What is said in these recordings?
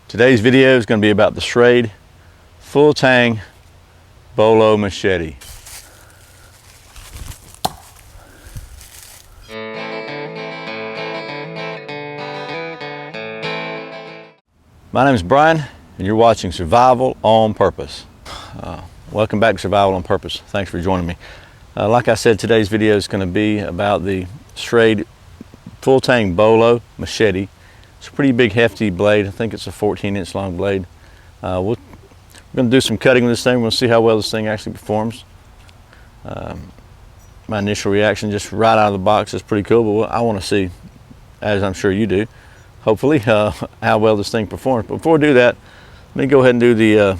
Today's video is going to be about the Schrade full tang Bolo Machete. My name is Brian and you're watching Survival on Purpose. Welcome back to Survival on Purpose. Thanks for joining me. Like I said, today's video is going to be about the Schrade full tang Bolo Machete. It's a pretty big hefty blade. I think it's a 14-inch long blade. We're going to do some cutting with this thing. We're going to see how well this thing actually performs. My initial reaction just right out of the box is pretty cool, but I want to see, as I'm sure you do, hopefully, how well this thing performs. But before we do that, let me go ahead and do the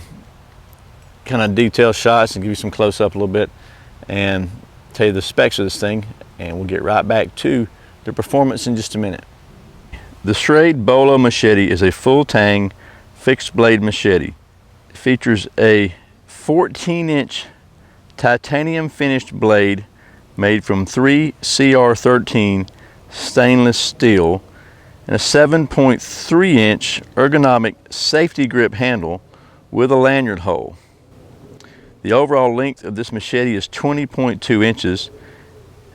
kind of detailed shots and give you some close-up a little bit and tell you the specs of this thing, and we'll get right back to the performance in just a minute. The Schrade Bolo Machete is a full tang fixed blade machete. It features a 14-inch titanium finished blade made from 3 CR13 stainless steel and a 7.3-inch ergonomic safety grip handle with a lanyard hole. The overall length of this machete is 20.2 inches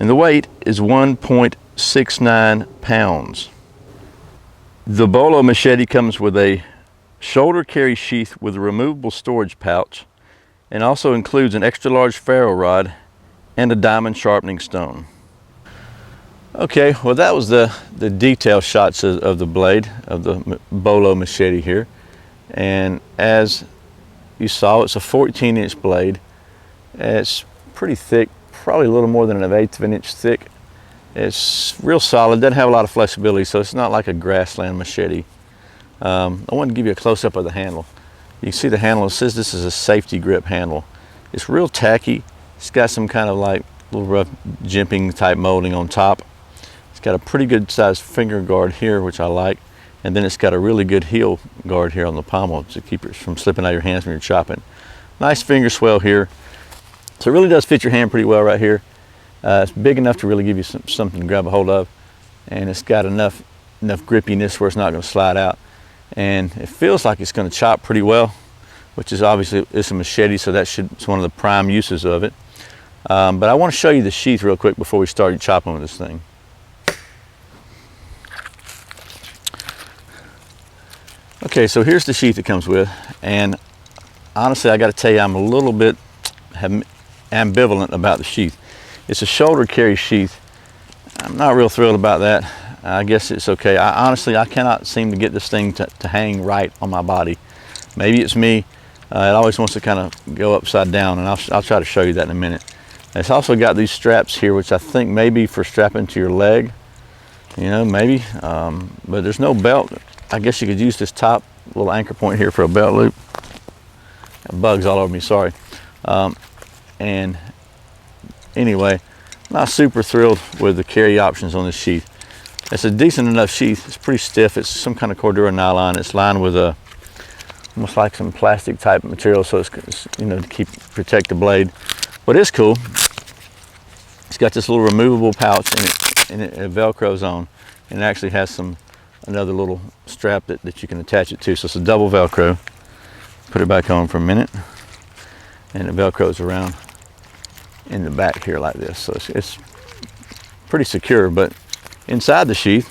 and the weight is 1.69 pounds. The Bolo Machete comes with a shoulder carry sheath with a removable storage pouch and also includes an extra large ferro rod and a diamond sharpening stone. Okay, well that was the detail shots of the blade of the Bolo Machete here, and as you saw, it's a 14-inch blade. It's pretty thick, probably a little more than 1/8 of an inch thick. It's real solid, doesn't have a lot of flexibility, so it's not like a grassland machete. I want to give you a close-up of the handle. You can see the handle, it says this is a safety grip handle. It's real tacky. It's got some kind of like little rough jimping type molding on top. It's got a pretty good sized finger guard here, which I like, and then it's got a really good heel guard here on the pommel to keep it from slipping out of your hands when you're chopping. Nice finger swell here. So it really does fit your hand pretty well right here. It's big enough to really give you something to grab a hold of, and it's got enough grippiness where it's not going to slide out, and it feels like it's going to chop pretty well, which is obviously, it's a machete, so it's one of the prime uses of it. But I want to show you the sheath real quick before we start chopping with this thing. Okay, so here's the sheath it comes with, and honestly I got to tell you, I'm a little bit ambivalent about the sheath. It's a shoulder carry sheath. I'm not real thrilled about that. I guess it's okay. Honestly, I cannot seem to get this thing to hang right on my body. Maybe it's me. It always wants to kind of go upside down, and I'll try to show you that in a minute. It's also got these straps here, which I think may be for strapping to your leg. You know, maybe. But there's no belt. I guess you could use this top little anchor point here for a belt loop. Got bugs all over me, sorry. And anyway, not super thrilled with the carry options on this sheath. It's a decent enough sheath. It's pretty stiff. It's some kind of Cordura nylon. It's lined with almost like some plastic type material, so it's you know, to protect the blade. But it's cool. It's got this little removable pouch and it velcros on, and it actually has another little strap that you can attach it to. So it's a double velcro. Put it back on for a minute, and it velcros around in the back here like this, so it's pretty secure. But inside the sheath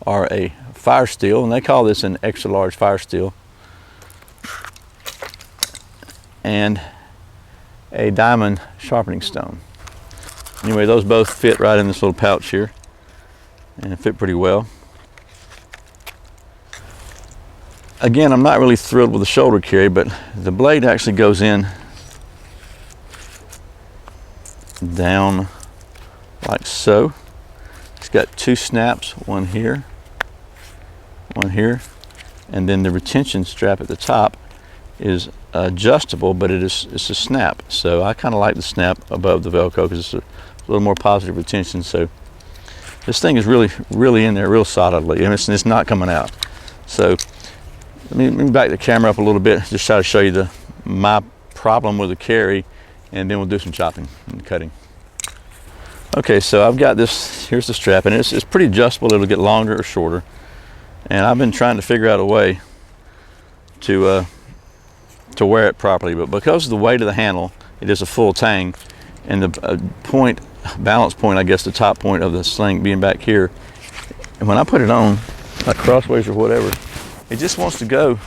are a fire steel, and they call this an extra large fire steel, and a diamond sharpening stone. Anyway, those both fit right in this little pouch here and fit pretty well. Again, I'm not really thrilled with the shoulder carry, but the blade actually goes in down like so. It's got 2 snaps, one here, and then the retention strap at the top is adjustable, but it's a snap. So I kind of like the snap above the Velcro because it's a little more positive retention. So this thing is really in there real solidly, and it's not coming out. So let me back the camera up a little bit, just try to show you my problem with the carry, and then we'll do some chopping and cutting. Okay, so I've got this, here's the strap, and it's pretty adjustable. It'll get longer or shorter. And I've been trying to figure out a way to wear it properly, but because of the weight of the handle, it is a full tang, and the balance point, I guess the top point of the sling being back here, and when I put it on, like crossways or whatever, it just wants to go.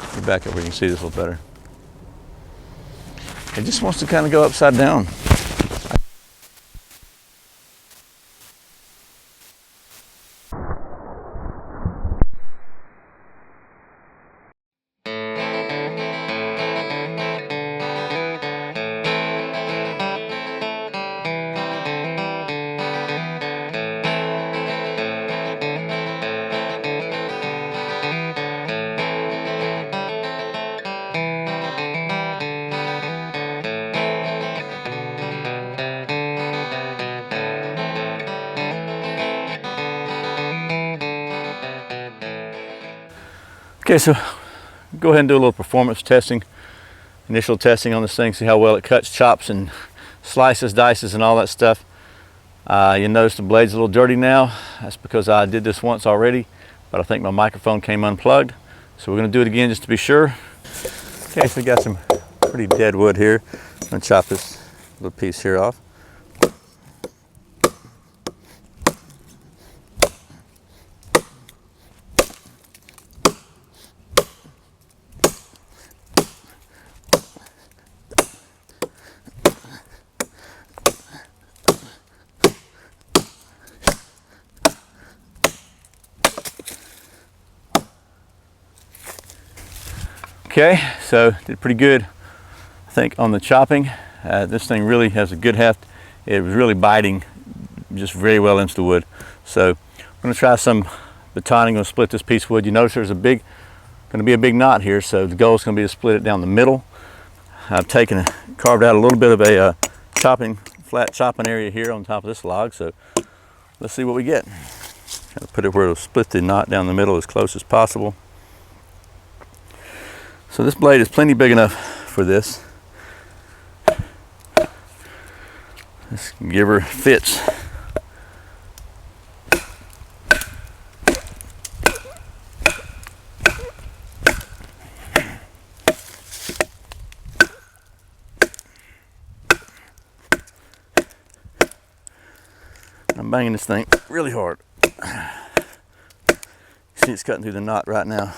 Let me back up where you can see this a little better. It just wants to kind of go upside down. Okay, so go ahead and do a little performance testing, initial testing on this thing, see how well it cuts, chops, and slices, dices, and all that stuff. You notice the blade's a little dirty now. That's because I did this once already, but I think my microphone came unplugged. So we're gonna do it again just to be sure. Okay, so we got some pretty dead wood here. I'm gonna chop this little piece here off. Okay, so did pretty good, I think, on the chopping. This thing really has a good heft. It was really biting just very well into the wood. So I'm going to try some batoning. I'm going to split this piece of wood. You notice there's going to be a big knot here, so the goal is going to be to split it down the middle. I've carved out a little bit of a flat chopping area here on top of this log. So let's see what we get. I'll put it where it'll split the knot down the middle as close as possible. So this blade is plenty big enough for this. This giver fits. I'm banging this thing really hard. You see it's cutting through the knot right now.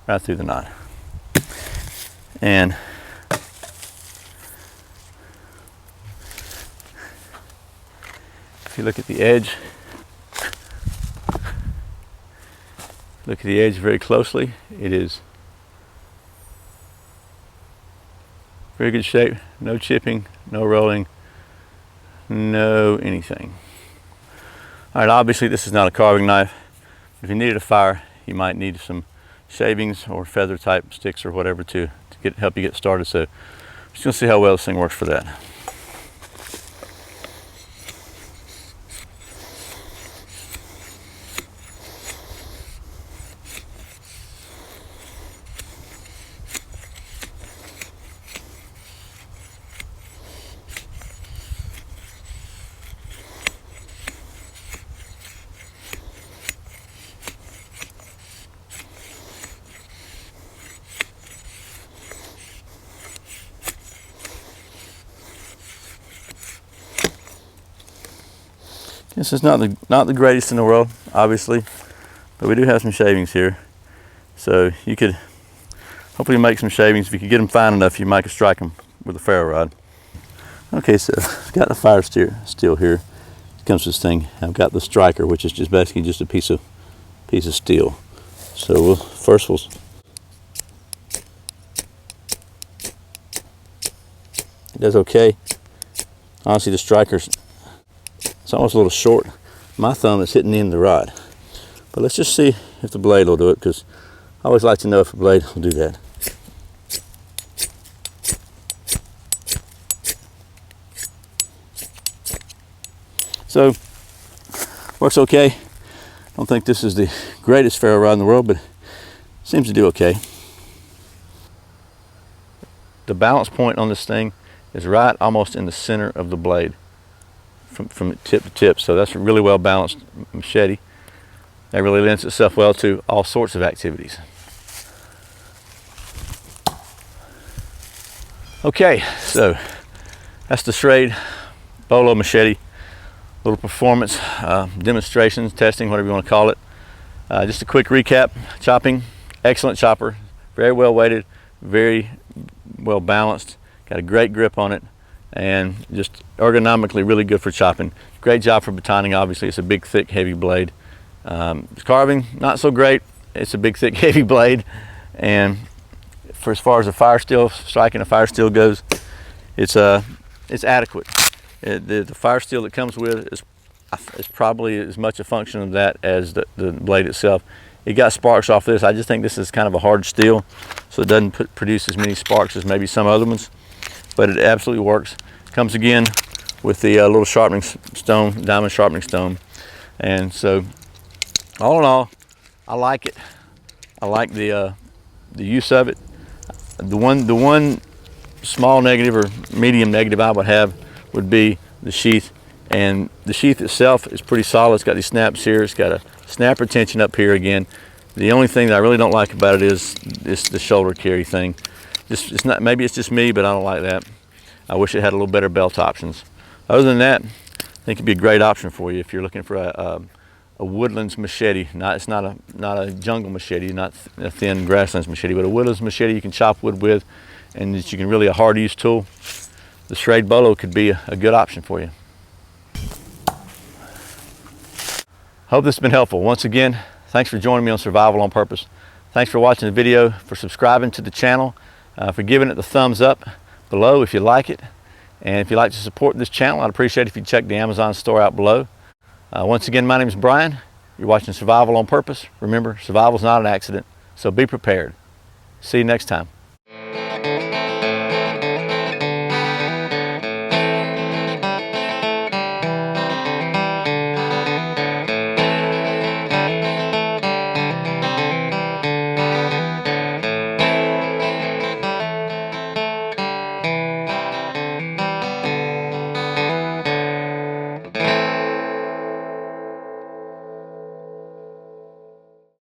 Right through the knot. And if you look at the edge, very closely, it is very good shape, no chipping, no rolling, no anything. All right, obviously this is not a carving knife. If you needed a fire, you might need some shavings or feather type sticks or whatever to help you get started. So I'm just gonna see how well this thing works for that. This is not the greatest in the world, obviously, but we do have some shavings here. So you could hopefully make some shavings. If you could get them fine enough, you might could strike them with a ferro rod. Okay, so I've got the fire steel here. It comes with this thing. I've got the striker, which is just basically just a piece of steel. So first we'll it does okay. Honestly, the striker's it's almost a little short. My thumb is hitting the end of the rod. But let's just see if the blade will do it, because I always like to know if the blade will do that. So, works okay. Don't think this is the greatest ferro rod in the world, but it seems to do okay. the balance point on this thing is right almost in the center of the blade from tip to tip. So that's a really well balanced machete. That really lends itself well to all sorts of activities. Okay, so that's the Schrade Bolo Machete. Little performance demonstrations, testing, whatever you want to call it. Just a quick recap. Chopping, excellent chopper, very well weighted, very well balanced, got a great grip on it, and just ergonomically really good for chopping. Great job for batoning. Obviously it's a big, thick, heavy blade. Carving, not so great. It's a big, thick, heavy blade, and for as far as a fire steel, striking a fire steel goes, it's adequate. The fire steel that comes with it is probably as much a function of that as the blade itself. It got sparks off this. I just think this is kind of a hard steel, so it doesn't produce as many sparks as maybe some other ones, but it absolutely works. Comes again with the little sharpening stone, diamond sharpening stone, and so all in all, I like it. I like the use of it. The one small negative or medium negative I would have would be the sheath, and the sheath itself is pretty solid. It's got these snaps here. It's got a snap retention up here again. The only thing that I really don't like about it is the shoulder carry thing. It's not, maybe it's just me, but I don't like that. I wish it had a little better belt options. Other than that, I think it'd be a great option for you if you're looking for a woodlands machete. It's not a jungle machete, not a thin grasslands machete, but a woodlands machete you can chop wood with, and that you can really a hard use tool. The Schrade Bolo could be a good option for you. Hope this has been helpful. Once again, thanks for joining me on Survival on Purpose. Thanks for watching the video, for subscribing to the channel, for giving it the thumbs up below if you like it. And if you'd like to support this channel, I'd appreciate it if you check the Amazon store out below. Once again, my name is Brian. You're watching Survival on Purpose. Remember, survival is not an accident, so be prepared. See you next time.